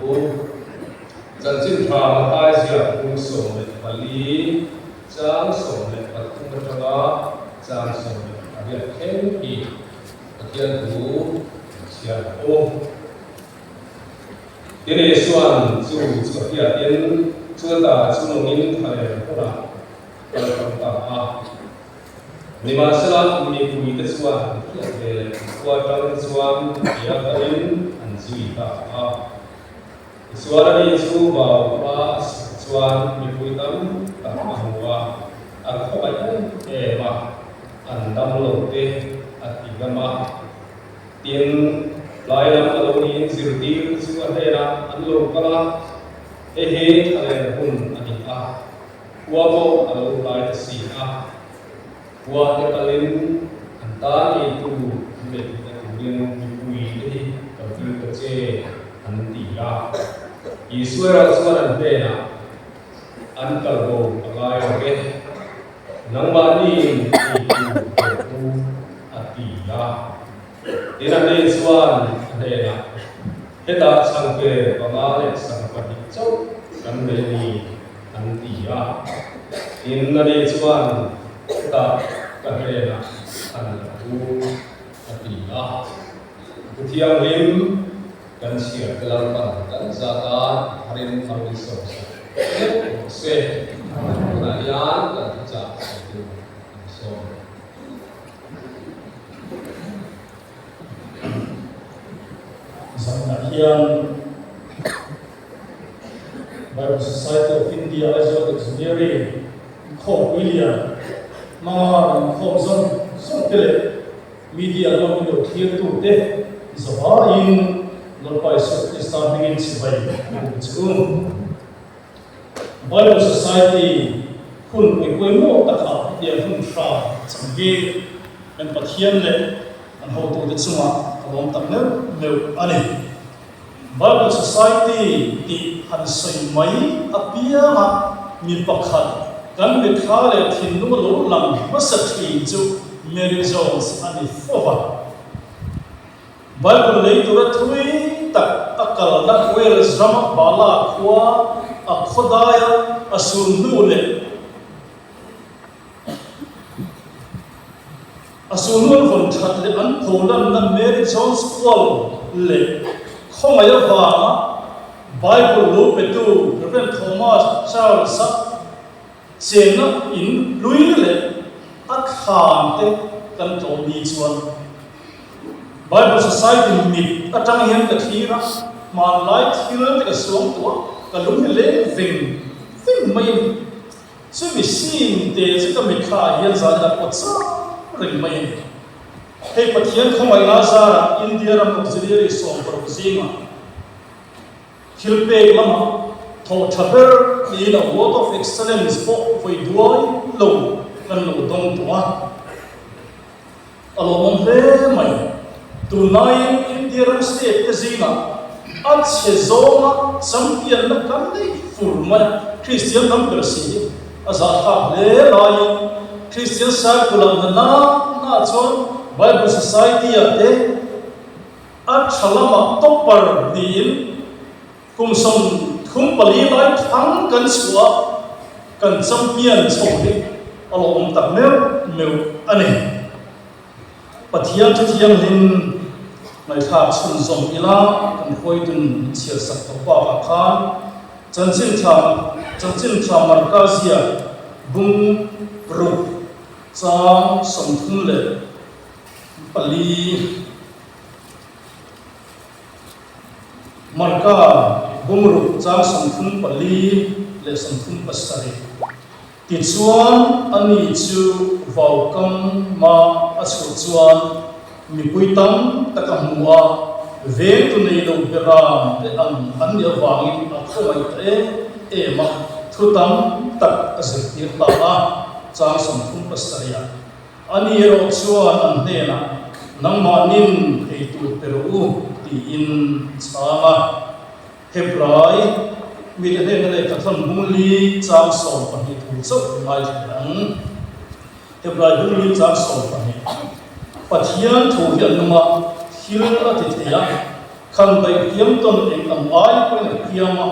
ô chân chính thà tai giặc cung sổ lệ bali trang sổ lệ bát cung trăng á trang sổ lệ bát khen kỳ kian thủ xian ô tiến đến xuân chú kia tiến chưa ta chú nông thay hỗ trợ kalau kita lima salat ini bui tesuan kuatan tesuan dia kain anjita suara ini su bawa tesuan ini bui tam tak mahua aku baca andam lote atigama tien layan kalau ini sirti tesuan era anu kala kalian pun adita Wapo alo lai si a wa te kalin anta itu me kemudian dibui deh tapi kece anti ya Iswara suara dena antal go alai oke Nangmahni'n itu ati ya dina ne suan dena kita sampai pamale sampai cau kan ni antia inna de chuan ta kahena anu atia kutiang lim kan sia kelar kan zata harin harin so se nayan kan ja so Nangmahni'n Bible Society of India Azure Engineering Khom William Mar Khom Zon Tele Media Long Indo Clear to De Zawa in Lorpai Pakistan begin Sibai Bible Society Kun Equemo Taka Dia Kun Shah Samge and Pathian and how to the Tsuma along Tamil Ani Bible Society di hansai mai apia ma mi pakhat kan be khale thin nu lo lang masatri chu Mary Jones ani foba Bible lei tura thui tak akal na wel zama bala khwa akhodaya asun nu le asun nu von that le an tholan na Mary Jones kwal le không ai vào Bible lúc về tu Reverend Thomas Charles xem nó in lui lệ ác hàm thế cần tổ đi chuan Bible Society mít ở trong hiện cái khi đó mà lại khi đó cái xuống đó cái lúc lễ vinh mấy suy vì xin để cho cái mít khai hiện ra là có sao rình mấy hay phát hiện không ai nói ra India là một cái gì sống vào gì mà Hilpe lama thọ chaber ni la word of excellence for voi duai lo kan lo dong tua alo mon ve mai tunai Indian state te zina at se zona champion na kan nei furma Christian nam persi azat ha le lai Christian circle na chon Bible Society ate at chalama topper din cùng sông khung bali lại thắng cân sủa cần champion chồng đi ở lòng tập nếu anh ấy bắt hiền cho hiền lên ngày khác xuân dòng ila cần khôi đun chia sẻ tập qua khan chân chính tham mặt cao zia bung rục trang sông thung lệ bali marka bumru chang samthum pali le samthum pasari ti chuan ani chu vaukam ma achu chuan mi puitam takamua ve tu nei lo beram te an ya wangin a khomai te ma thutam tak asir ta chang samthum pasaria ani ro chuan an hena Nangmahni'n itu peru di in sama Hebrai midane nale kathon muli chang som pani thu so mai thang Hebrai muli chang som pani pathian thu hian numa thil a ti thea khăn bay kiếm tuần em làm ai quên là kia mà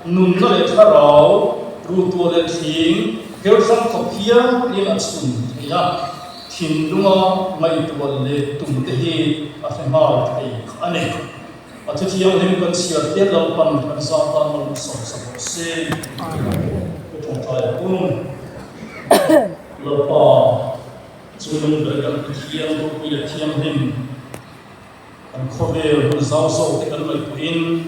nung nó lại thà rau ru tua lại thiêng kéo sang thọc kia đi là sùng thì ra thìn đúng không mày tua lại tung thế hi à phải mau thấy anh ấy à thế thì ông em cần sửa tiết lâu bằng cần sao ta mình sống xe cái thằng thầy cũng lâu pa chúng mình phải cần thiêng tôi bây giờ thiêng hình anh khó về rồi giáo sâu thì cần phải in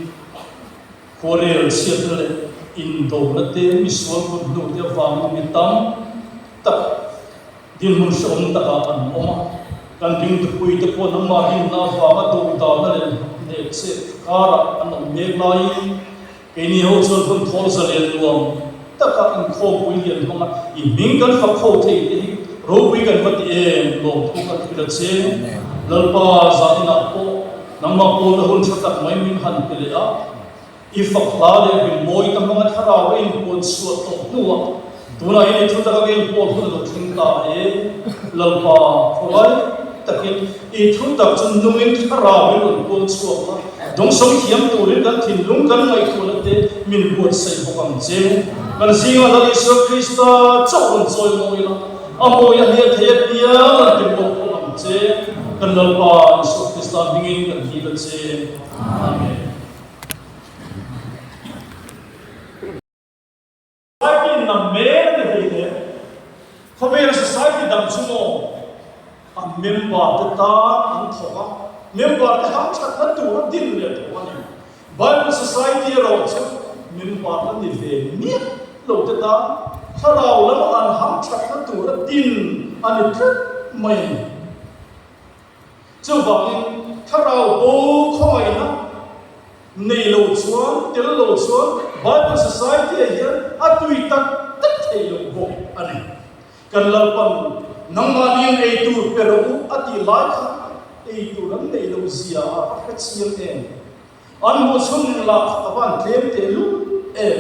khó về siết lại in đầu nó tên mi xuống một nụ tiêu vàng mi tâm tập điên muốn sống tập anh oma cần điên tập quỳ tập quân ông mà điên nào vàng mà đầu đào nó lên để sẽ cara anh ông biết lại cái này hỗ trợ phân thô sẽ lên luôn tất cả anh khó quỳ liền không mà mình cần phải khâu thì rồi quỳ cần phải em luôn không cần phải chơi lần ba giờ đi nào nang ma po na hun chatak mai min han pele a I fakla le bin moi tam ma thara in pon suat to nuwa tuna in thu ta gen po thu lo thing ta e lalpa khoi takin I thu ta chun lung in thara bin pon suat ma dong som thiam tu rin dan thin lung kan ngai tu na te min buat sai bokam che kan singa la Isu Krista chawon choi moi la amoi a he the pia la tin bokam che kan lalpa Isu Krista bingin kan hi la che amen. Society na mere de khobe society dam chumo a member ta an thoga member ta ham chat na tu din le to ani Bible society ro chu member ta ni ve mi lo ta tharau lam an ham chat na tu din ani thut mai chu bang tharau bo khoi na nei lo chuan tel lo chuan Bible society here atui tak thei lo bo ani kan lalpan Nangmahni'n ei tur peru ati lai kha ei tur an nei lo zia a ka chiam em an mo chun la aban tlem te lu em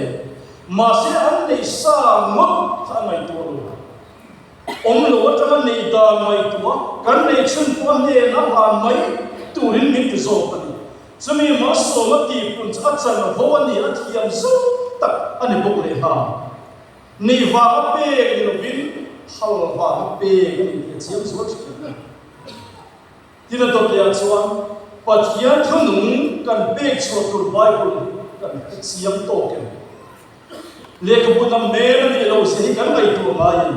ma se an nei sa ngot kha mai tur om lo ta nei da mai tu kan nei chun po ne na ha mai turin min te zo ani chumi ma so ma ti pun cha chan ho ani a thiam zo tak ani bok le ha nei wa pe ni lo bin hal wa pe ni chiam zo chi tin to te chuan pathian thunung kan pe chho tur Bible kan chiam to ke le ka bu nam me na ni lo se kan mai tu ma yin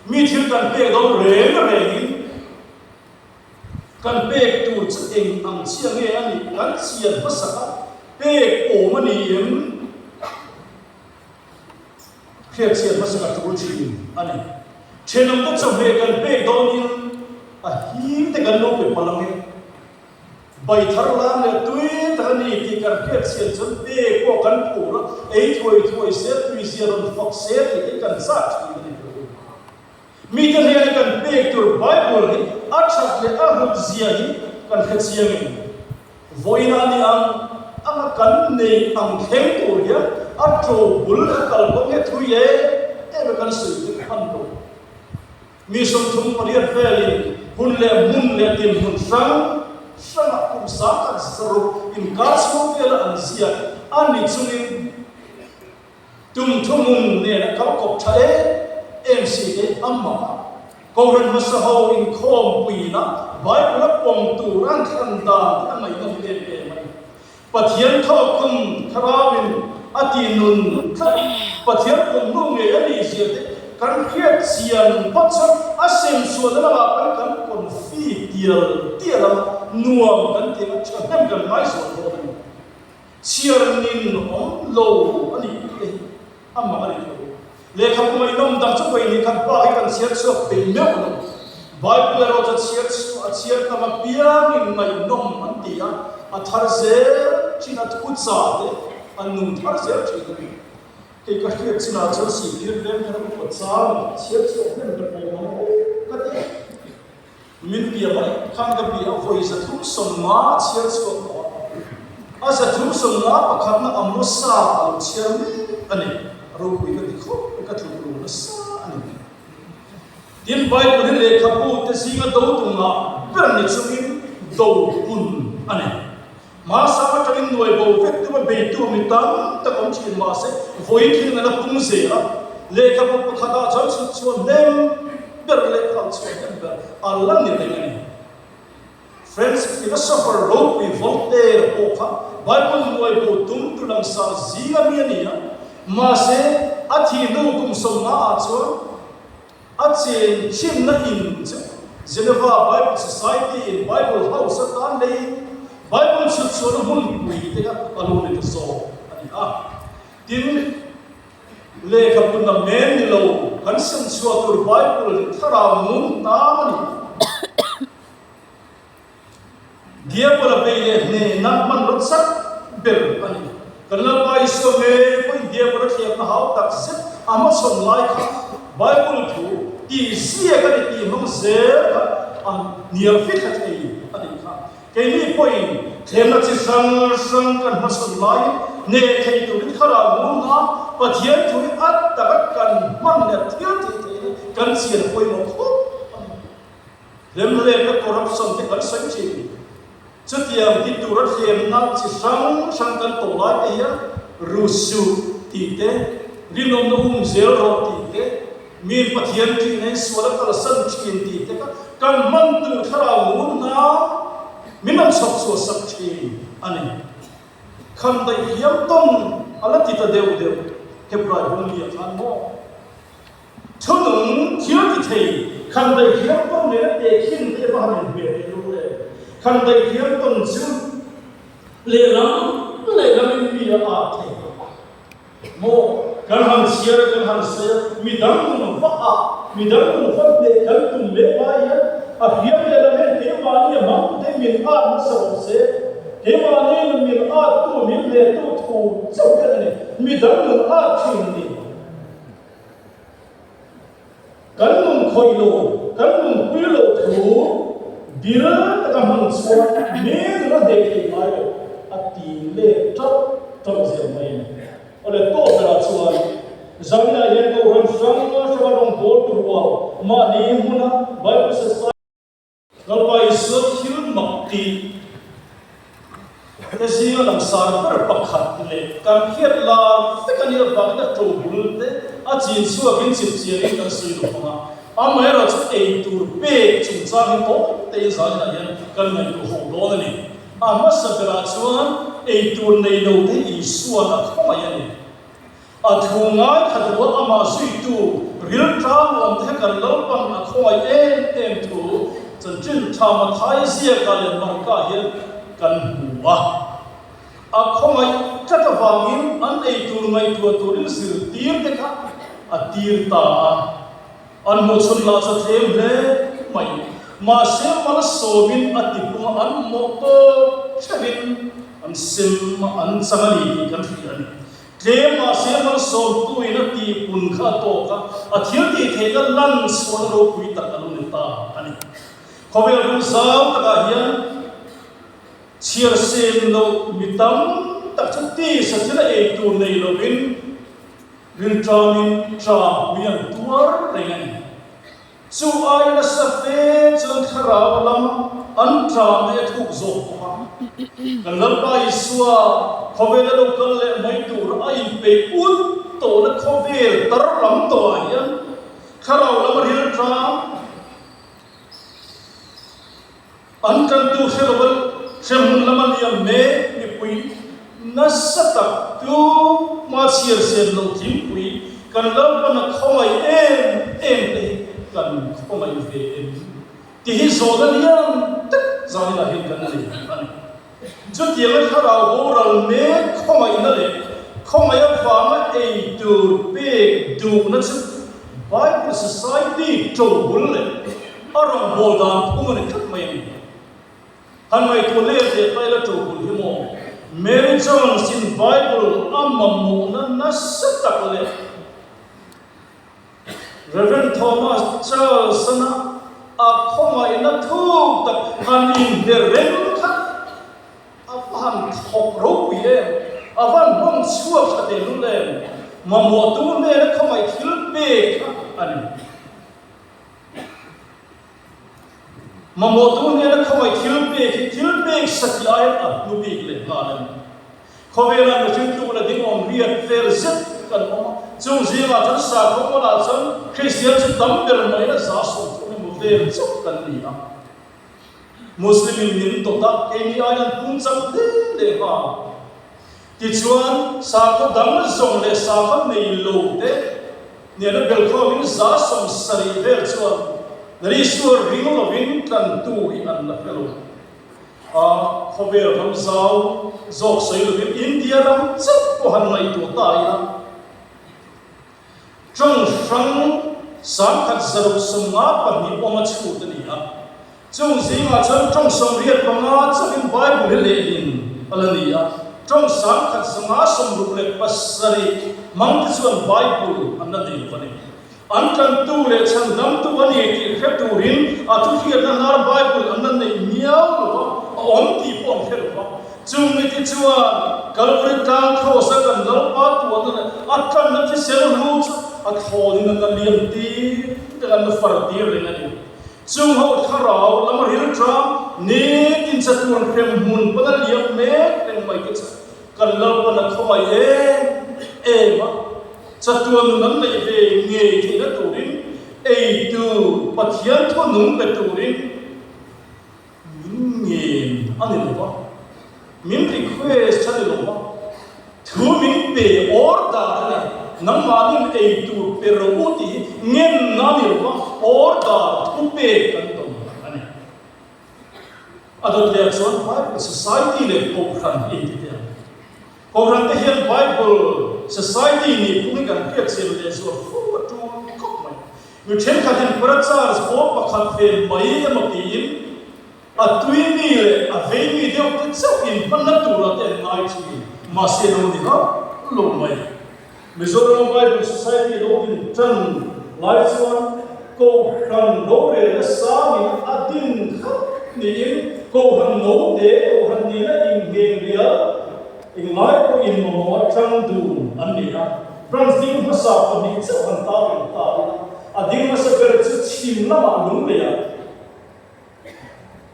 mi thil kan pe do re kan pek tu eng ang chiang nge ani kan chian pasaka pek o mani em khia chian pasaka tu chi ani chenam ta chome kan pek do ni a hi te kan lo pe palang he bai thar la le tui ta ni ti kan pek chian chon pe ko kan pura ei thoi se tui sia ron fok se ti kan sa chi ni mi ta ne kan pek tu Bible ni achak le ahut zia hi kan khachiang in voina ni ang kan nei ang theng tu ya atro bul kal ko he thuye e kan sui kan do mi som thum pariat veli hun le mun le tin hun sang kum sa kan saru in ka so vela an zia ani chunin tum thumun ne ka kop thae MC amma Koran masaho in khom puina Bible pom tu ran khan da ta mai no le le mai pathian tho kum tharawin ati nun pathian kum nu nge ani siate kan khiat sian patsa asem so da la kan kon fi tial nuam kan te chhem kan mai so do siar nin om lo ani amma ani le kham mai nom dang chu pai ni kan pa kan siat so pe me no Bible ro cha siat ta ma pia min mai nom an tia a thar se china tu cha de an nu thar se chi ni ke ka khiat china cha si pir lem ka ko cha siat so nem ka pai no ka te min pia mai kham ka pia voi sa thu som ma siat so ko a sa thu som na pa khat na amro sa al chiam ani ro wi ka dikho ka thu na sa ani tin Bible le khapu te singa do tunga per ni chungin do kun ani mà sao cho in nuôi bầu vết tu mà bể tu mi tan ta cũng chỉ mà sẽ vui khi nó cũng dễ á lệ các bộ khá đã cho chuột nem bер lệ khảo chuột nem bер Allah ni dengan friends kita suffer road we volte oka Bible nuôi bầu tum tu làm sao gì cái miếng này mà sẽ athi nu tum som na chuột achen chim na in Geneva Bible Society in Bible House tan đây Bible should show the moon we take up alone to so tin le kapun na men ni lo kan sem show to Bible thara mun ta mani dia pala pe ne nak man rot sak ber ani kana pai so me ko dia pala khia na hau tak set ama som lai kha Bible thu ti sia ka ti mong se an nial fit kha thei ani kha cái này point thêm là chỉ sang cần mất sân lai nè thầy tụi mình khá là muốn nó và thiên tụi mình ắt ta bắt cần mang là thiên thì cần xiên point một khúc thêm lên cái corruption thì cần sánh chỉ trước tiên thì tụi nó thêm nó chỉ sang cần tổ lai ấy rusu thì thế đi nôm nó zero rồi thì thế mình và thiên thì này số là cần sân chỉ thì thế cần mang từ khá là muốn nó minam sab so sab chi ani kham dai hiam tom ala ti ta deu hebrai hum li khan mo thunung thia ti thei kham dai hiam tom ne te khin te ba men be lu le kham dai hiam tom chu le ram mi a thei mo kan han sia mi dang no fa de kan tum le ba ya a hiam le la me te wa ni ma te min a na so se te wa ni min a tu min le tu thu so ka ne mi dang no a chin ni kan nun khoi lo kan nun pi lo thu bir ta ka man so me na de ke ma yo a ti le to se mai ole to ra chuan zamna yen ko ran sang sa rong bol tu wa ma ni huna Bible says Luaia suốt thiếu mặc đi, cái gì mà làm sao phải bắt khát lệ, cảm khiết là tất cả những vật đã trổ bùn thế, chỉ số kiến chịu chia cái sự đó mà, mấy rồi chúng ấy tụi bé chúng ta hiện có, đây giờ này hiện cần mình tụi hồ lô này, mà sao cái là chuan ấy tụi này đâu thế ý số là không phải này, thu ngay thật là mà suy tu, real time làm thế cần lâu bằng là không phải em tu chân chân tham mà thái sia cả liền bằng cả hiện cần hùa không ai chắc là vàng in anh ấy tu đến sự tiền đấy cả tiền ta anh một xuân là cho thêm đấy mày mà xem mà nó sầu bin tiếp cũng anh một cái bin anh xem anh sang đi cái chuyện thế mà xem mà sầu tu nó tiếp cũng khá to cả thiếu thì thế cái lăn xuống rồi quý tật luôn ta anh có vẻ như sao tất cả hiện chia sẻ nó mitam tất cả tí sẽ thế là ấy tu này là bên trong miền tuar dengan chú ai là sẽ phê chân khảo lắm anh trong để thuộc dọc cần lần bài xua có vẻ là đâu cần lệ mấy tu ai bị út tổ nó có vẻ tар lắm tổ hiện khảo lắm hiện trong anh cần tu sẽ là vấn xem làm anh em mê đi quỳ nó sẽ tập tu mà chia sẻ lâu tím quỳ cần làm vấn không ai em đấy cần không ai về em thì rồi đó liền tất rồi là hiện cần gì chút tiền nó khá là bổ rằng mê không ai nó đấy không ai phá mà ấy từ bê đủ nó sẽ Bible Society trồng bún lên ở trong bộ đàm cũng là rất mấy hắn mai tu lê thì tay là trâu bùn hiểm mồ Mary John xin Bible amamu na setak lê Reverend Thomas Charles na không ai na thu tập han in de ren khát han thọc râu bìa han mong xua khát de lu lê mà mùa tu lê nó không ai thiếu bê khát anh mà một tu này không phải thiếu bê sạch lại à nu bị lên là này không phải là người chúng tu là tiếng ông riêng về rất cần ông chúng gì mà chúng sa không có là chúng Christian chúng tấm về mấy là giá số chúng một về rất cần gì à Muslim những tổ tác cái này ai cũng chấp để mà thì chuan sa có đắng dùng để sa có này lù thế nên là biểu khâu những giá sòng sari về chuan dari suar ring lo ring kan tu hi an la pelo không về làm sao dọc xây được India làm rất có hành này tổ tài lắm trong sáng sáng khát giờ sum ngã bằng những ông chú tự nhiên trong gì mà trong sông riết bằng ngã trong những bài bùi lệ linh alania trong sáng khát giờ ngã sông rục lệ pasari mang cái chuyện bài bùi anh đã đi vào đây anh cần tu lệ chân đam tu anh ấy khép tu rin à tu khi anh nói bài bùi anh đã này nhiều rồi ông thì ông khép rồi chung này thì chua kalau kita kau sekarang dalam patu atau akan nanti selalu kau ini nanti lianti dengan fardir dengan ini chung hau kharau lama hidup tram ni insatuan kremun pada liam mek dengan baik itu kalau pada kau mai mak satuan nanti về nghề thì nó turin từ patian tu nung beturin nghề anh hiểu không mình request cho được không? Thứ mình về order này, Nangmahni'n ấy tu peruti ngem nani lo order tu pe kan tom ani. Adot le chon Bible society le program ini. Program te hian Bible society ni puni kan ke chel le so fu tu kop mai. Người chen kha hin prachar sport pakhat fe mai amatin atui mi le avei mi deu te chau in panatura te ngai chi ma se no ni ha lo mai Mizoram Bible Society lo in tan lai chuan ko kan lo re la sa min adin kha ni in ko han no de ko han ni la in ge ria in lai ko in mo chang du an ni ha Francis ma sa ko ni chau han ta adin ma sa ber chu chim na ma lung le ya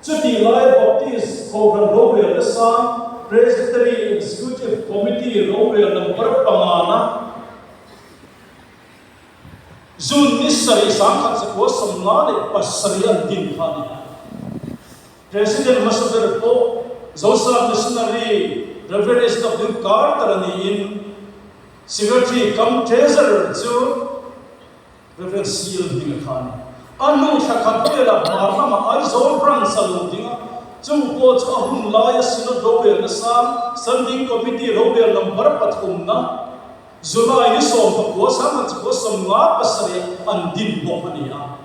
Chuti Lai Baptist Program Rover the Sam Presbytery Executive Committee Rover number Pangana Zun Nisari Sangkat Sekwa Samlane Pasarian Din Hani President Masader Po Zosa Missionary Reverend S.W. Carter in Secretary Come Treasurer Zu Reverend Seal Din Hani anu thakhat pela marna ma ai zon brang salung dinga chu po chu ahun Luaia sino dobe na sam standing committee robe number pathum na July ni som pa ko sam chu samwa pasari an din bopania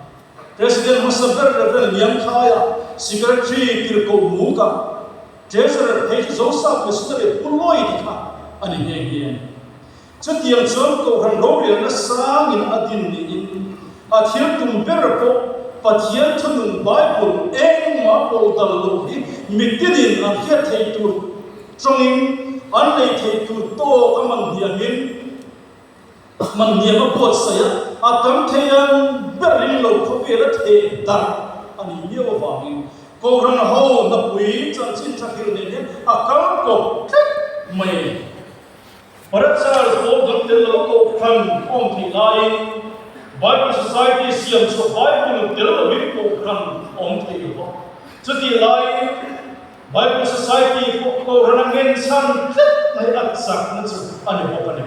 President Masaber Reverend Yang Khaya Secretary Kirko Muka Treasurer Page Zosa Missionary Puloi dikha ani nge chu tiang chon ko ran robe na sam in adin ni in Athir tum berko pathian thunung Bible ma pol dal hi mitinin an hiat thei tur trongin an nei thei tur to kaman hiamin man niam pot saya atam theian berin lo khopela the dar ani mio wangin ko ran ho na pui chan chin thakil ne akam ko mai parachar ko dam tel lo ko khan om thi lai Bible Society siam so Bible delo ko kan om te ko chuti lai Bible Society ko rangen san nai atsak na chu ani ko pane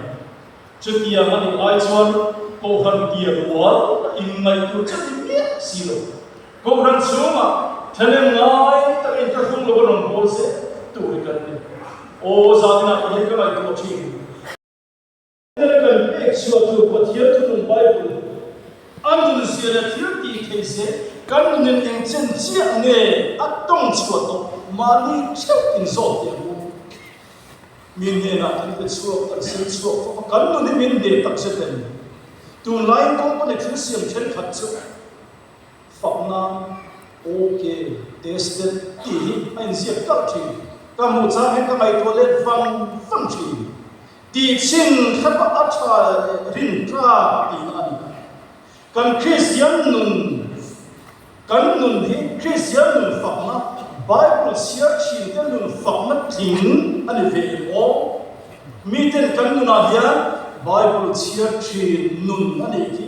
chuti ya mani lai chuan ko kan dia wal in mai tu chuti mi silo ko ran chuma thalen ngai ta in ka khung lo ron bol se tu ri kan ni o zadina ko he ka mai ko chi kan ek so tu ko thier tu Bible Andun siya thirty case kan nen eng chen chia nge atong chua to mali cheu in so te bu min ne na kan pe chuo kan sen chuo kan nu ni min de tak se ten tu line company thil siam chen khat chu fakna okay tested ti ein sia ka thi ka mu cha he ka mai toilet fang thi ti chin kha pa acha rin tra ti ani kan Christian nun kan nun hi Christian nun fakna Bible siar chin te nun fakna tling ani ve mo mi ten kan nun hian Bible siar chin nun ani ki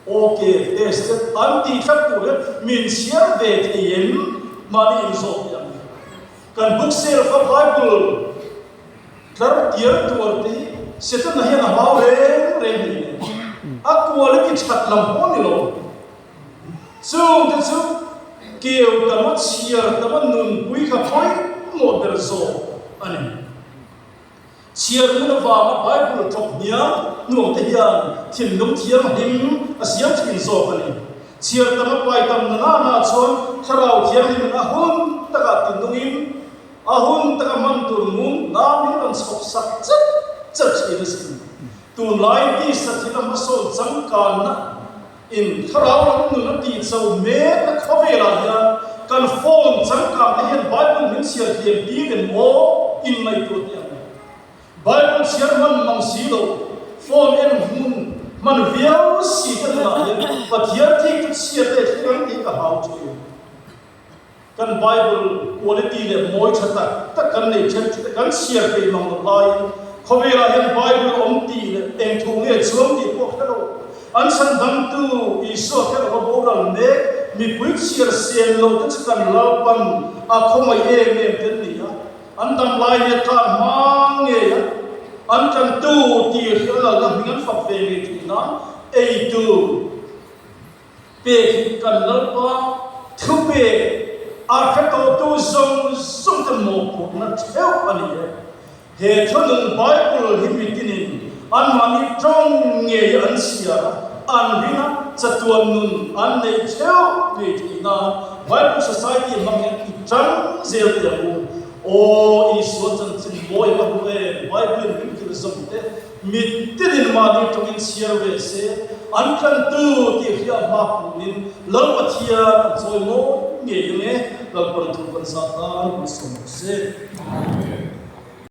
okay test anti thak tu le min siar ve thien mani in so yang kan book sale for Bible klar tiar tu arti setan na hian haw re ni akwa le ki chat lam ho ni lo chu kêu tama chiar tama nun pui kha phoi mo ber zo ani chiar mun va ma Bible thok nia nu te hian thin lung thiam him asiam thin zo ani chiar tama pai tam na chon tharau thiam him a hun taka tin dungin a hun taka man tur mun na min an sok sak chat chi sin tu lai ti sa thila ma so chang kan na in tharau nu na ti chau me na khovela ya kan phone chang ka te hian Bible min siar thiam ti den mo in mai tu ti Bible siar man mang si lo phone en hun man viau si ta na ya pathiar thi tu siar te thang ti ka hau chu kan Bible quality le moi thata ta kan nei chen kan siar pe mang lai khovela hian Bible om ti le eng thu nge chuang ti ko khalo an san dam tu iso ke ro boral ne mi puik siar sen lo ta kan lo pan a khomai e ten ni ya an dam lai ne ka mang nge ya an kan tu ti khala la hingan fak ve ni ti na e tu pe kan lo pa thu pe a kha to tu zong ta mo ko na theu ani he thonung Bible hi mi tinin an mani trong nge an sia an rina chatuan nun an nei theu ve ti na Bible society mang ki chang zel ya mu o I so chan chin boy ba we Bible min ki zom te mi tin ma ni tongin siar ve se an kan tu ti khia ma punin lo pathia choi mo nge nge lo par tu kan sa ta so se amen